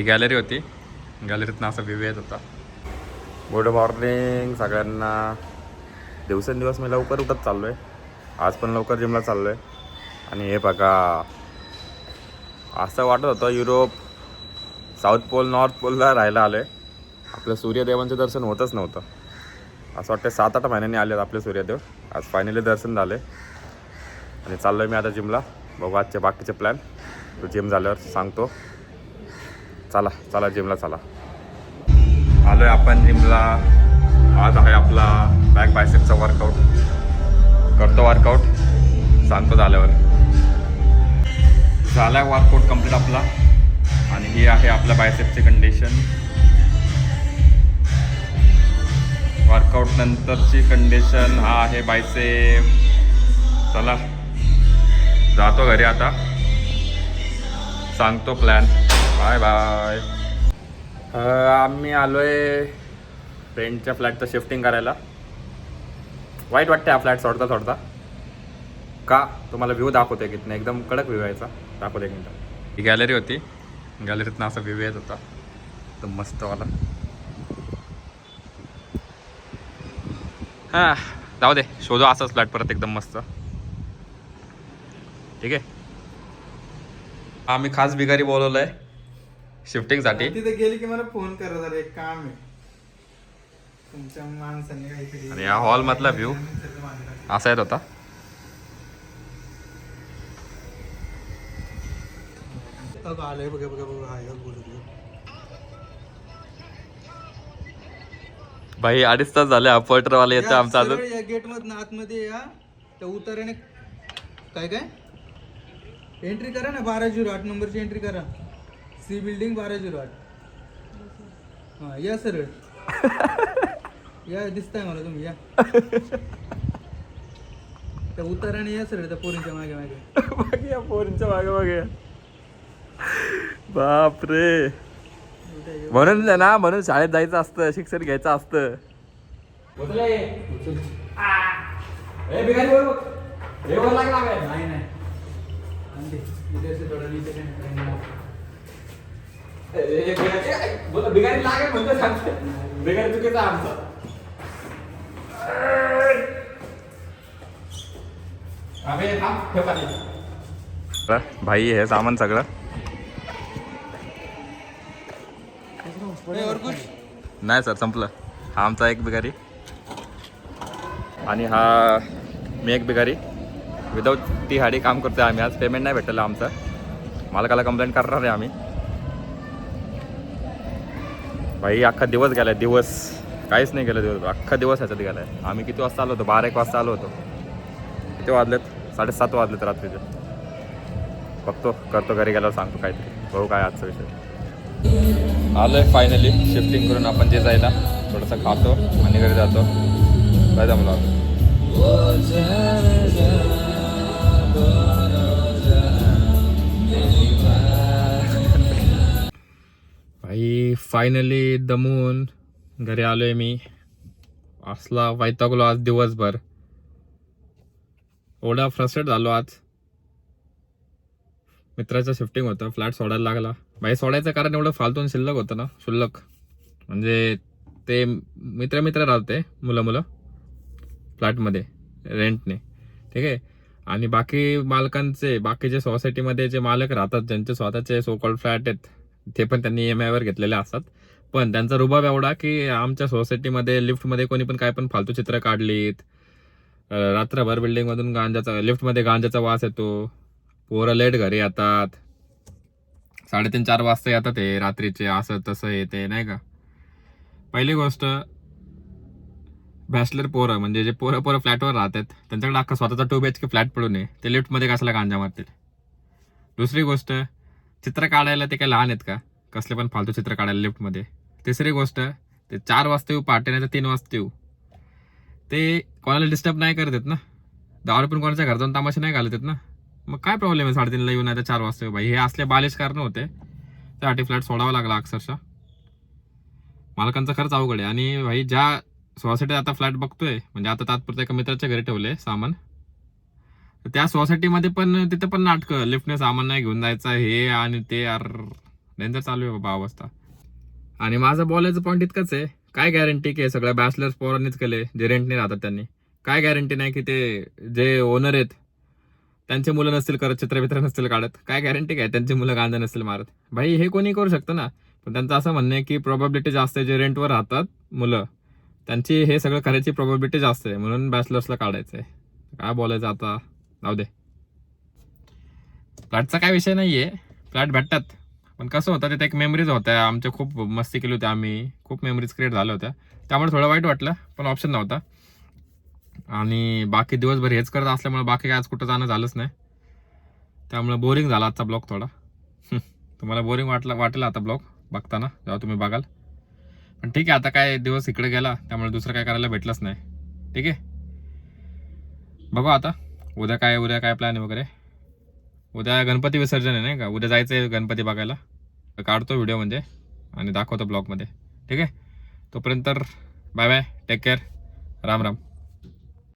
ही gallery होती, गॅलरीतनं असा view येत होता. गुड मॉर्निंग सगळ्यांना. दिवसेंदिवस मी लवकर उठत चाललो आहे. आज पण लवकर जिमला चाललो आहे. आणि हे बघा, असं वाटत होतं युरोप, साऊथ पोल, नॉर्थ पोलला राहायला आलो आहे. आपलं सूर्यदेवांचं दर्शन होतच नव्हतं. असं वाटतं 7-8 महिन्यांनी आले आपले सूर्यदेव. आज फायनली दर्शन झाले आणि चाललो आहे मी आता जिमला. बघू आजचे बाकीचे प्लॅन तो जिम झाल्यावर सांगतो. चला चला जिमला चला. आलो आहे आपण जिमला. आज आहे आपला बॅक बायसेपचा वर्कआउट. करतो वर्कआउट, सांगतो झाल्यावर. झाला वर्कआउट कंप्लीट आपला. आणि ही आहे आपल्या बायसेपची कंडिशन. वर्कआउट नंतरची कंडिशन हा आहे बायसेप. चला जातो घरी आता, सांगतो प्लॅन. Bye bye. आम्ही आलो आहे फ्रेंडच्या फ्लॅटचं शिफ्टिंग करायला. वाईट वाटते हा फ्लॅट सोडता सोडता. का तुम्हाला व्ह्यू दाखवते की नाही, एकदम कडक व्ह्यू यायचा. दाखवते एक मिनटं. ही गॅलरी होती, गॅलरीतनं असा व्ह्यू येत होता एकदम मस्तवाला. हां जाऊ दे, शोधू असाच फ्लॅट परत एकदम मस्त. ठीक आहे. आम्ही खास बिगारी बोलवलं आहे शिफ्टिंगसाठी. तिथे गेली की मला फोन करा, जरा एक काम आहे तुमच्या माणसाने काहीतरी. आणि या हॉल मधला व्ह्यू असा येत होता. आलंय बघा बघा बघा. हाय बोलत भाई 2.5 तास झाले. अपॉइंटरवाले येतं आमचं अजून. या गेट मधनं आतमध्ये या, त्या उतार्याने काय काय एंट्री करा ना. 1208 नंबरची एंट्री करा. C building 1208. हा या सरळ या, दिसताय मला तुम्ही. या त्या उताराने या सरळ, त्या पोरींच्या मागे मागे. या पोरींच्या मागे मागे. बापरे. म्हणून ना, म्हणून शाळेत जायचं असतं, शिक्षण घ्यायचं असतं. नाही नाही बिगारी लागेल म्हणतो, सांगतो बिगारी चुकीचा आमचा. भाई हे सामान सगळं नाही सर, संपलं. हा आमचा एक बिगारी आणि हा मी एक बिगारी. विदाऊट ती हाडी काम करतोय आम्ही. आज पेमेंट नाही भेटलं आमचं. मालकाला कंप्लेंट करणार आहे आम्ही. भाई अख्खा दिवस गेलाय, दिवस काहीच नाही गेलं. दिवस अख्खा दिवस ह्याच्यात गेलाय. आम्ही किती वाजता आलो होतो? 12-1 वाजता आलो होतो. किती वाजलेत? 7:30 वाजलेत रात्रीचे. बघतो, करतो घरी गेल्यावर सांगतो काहीतरी. बघू काय आजचा विषय. आलो आहे फायनली शिफ्टिंग करून आपण जे जायला. थोडंसं खातो आणि घरी जातो. काय जमलं भाई. फायनली दमून घरी आलो आहे मी. असला वैतागलो आज दिवसभर. एवढा फ्रस्ट्रेट झालो आज. मित्राचं शिफ्टिंग होतं, फ्लॅट सोडायला लागला. भाई सोडायचं कारण एवढं फालतून शिल्लक होतं ना. शुल्लक म्हणजे ते मित्र राहते, मुलं फ्लॅटमध्ये रेंटने. ठीक आहे. आणि बाकी मालकांचे, बाकीचे सोसायटीमध्ये जे मालक राहतात, ज्यांचे स्वतःचे सोकॉल्ड फ्लॅट आहेत, ते पण त्यांनी EMI वर घेतलेले असतात. पण त्यांचा रुबाब एवढा की आमच्या सोसायटीमध्ये लिफ्टमध्ये कोणी पण काय पण फालतू चित्र काढलीत. रात्रभर बिल्डिंगमधून लिफ्टमध्ये गांजाचा वास येतो. पोरं लेट घरी येतात. 3:30-4 वाजता येतात हे रात्रीचे. असं तसं येते नाही का. पहिली गोष्ट, बॅचलर पोरं म्हणजे जे पोरं फ्लॅटवर राहतात, त्यांच्याकडे अख्खा स्वतःचा 2 BHK फ्लॅट पडून आहे. ते लिफ्टमध्ये कशाला गांजा मारतील. दुसरी गोष्ट, चित्र काढायला ते काय लहान आहेत का? कसले पण फालतू चित्र काढायला लिफ्टमध्ये. तिसरी गोष्ट, ते 4 वाजता येऊ, पहाटे नाही तर 3 वाजता येऊ. ते कोणाला डिस्टर्ब नाही करत आहेत ना. दारू पण कोणाच्या घर जाऊन तमाशा नाही घालत आहेत ना. मग काय प्रॉब्लेम आहे 3:30ला येऊन नाही तर 4 वाजता येऊ. भाई हे असले बालिश कारणं होते, त्यासाठी फ्लॅट सोडावा लागला अक्षरशः. मालकांचा खर्च अवघड आहे. आणि भाई ज्या सोसायटीत आता फ्लॅट बघतोय, म्हणजे आता तात्पुरत्या एका मित्राच्या घरी ठेवले सामान, त्या सोसायटीमध्ये पण तिथं पण नाटकं. लिफ्टने सामान नाही घेऊन जायचं, हे आणि ते. यार डेंजर चालू आहे बाबा अवस्था. आणि माझं बोलायचं पॉईंट इतकंच आहे, काय गॅरंटी की हे सगळं बॅचलर्स पोरांनीच केले जे रेंटने राहतात त्यांनी. काय गॅरंटी नाही की ते जे ओनर आहेत त्यांचे मुलं नसतील करत, चित्रमित्र नसतील काढत. काय गॅरंटी काय त्यांची मुलं गांजा नसतील मारत. भाई हे कोणी करू शकतं ना. पण त्यांचं असं म्हणणं आहे की प्रोबॅबिलिटी जास्त आहे, जे रेंटवर राहतात मुलं त्यांची हे सगळं करायची प्रोबॅबिलिटी जास्त आहे, म्हणून बॅचलर्सला काढायचं आहे. काय बोलायचं आता, जाऊ दे. फ्लॅटचा काय विषय नाहीये, फ्लॅट भेटतात. पण कसं होतं तिथे एक मेमरीज होत्या आमच्या, खूप मस्ती केली होती आम्ही, खूप मेमरीज क्रिएट झाल्या होत्या. त्यामुळे थोडं वाईट वाटलं, पण ऑप्शन नव्हता. आणि बाकी दिवसभर हेच करत असल्यामुळे बाकी काय आज कुठं जाणं झालंच नाही. त्यामुळे बोरिंग झाला आजचा ब्लॉग थोडा. तुम्हाला बोरिंग वाटेल आता ब्लॉग बघताना, जेव्हा तुम्ही बघाल. पण ठीक आहे, आता काय दिवस इकडे गेला त्यामुळे दुसरं काय करायला भेटलंच नाही. ठीक आहे, बघू आता उद्या काय प्लॅन वगैरे. उद्या गणपती विसर्जन आहे नाही का, उद्या जायचं आहे गणपती बघायला. काढतो व्हिडिओ म्हणजे आणि दाखवतो ब्लॉगमध्ये. ठीक आहे, तोपर्यंत bye bye, take care, Ram Ram.